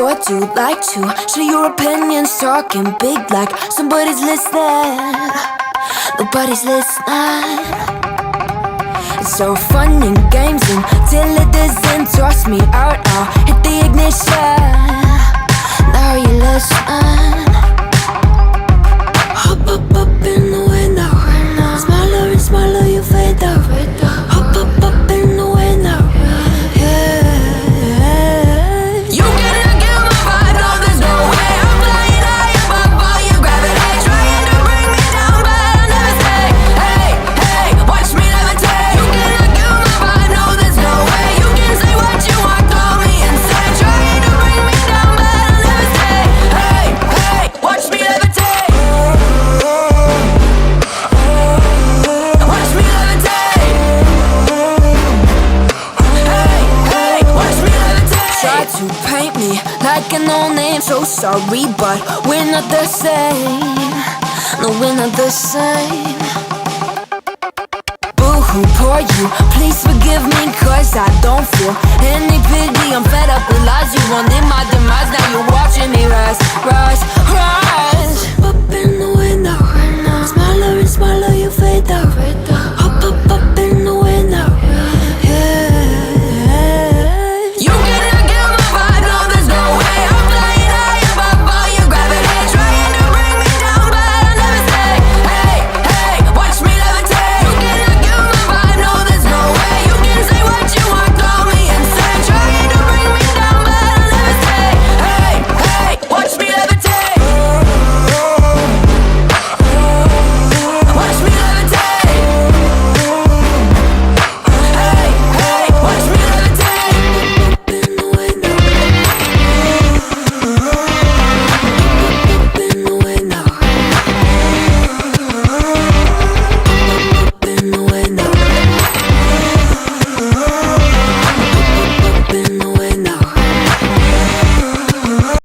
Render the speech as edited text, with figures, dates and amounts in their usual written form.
sure do like to share your opinions, talking big like somebody's listening. Nobody's listening. It's so fun and games until it doesn't. Toss me out, I'll hit the ignition. Now you listen. Hop up in the window. Smaller and smaller you fade out. Hop up in the window. You cannot get my vibe, no there's no way. I'm flying high above all your gravity, trying to bring me down but I'll never stay. Hey, hey, watch me levitate. You cannot get my vibe, no there's no way. You can say what you want, call me insane, trying to bring me down but I'll never stay. Hey, hey, watch me levitate. Watch me levitate. Hey, hey, watch me levitate. Try to paint me like a no-name, so sorry, but we're not the same. No, we're not the same. Boo-hoo, poor you, please forgive me, cause I don't feel any pity. I'm fed up with lies, you wanted my demise.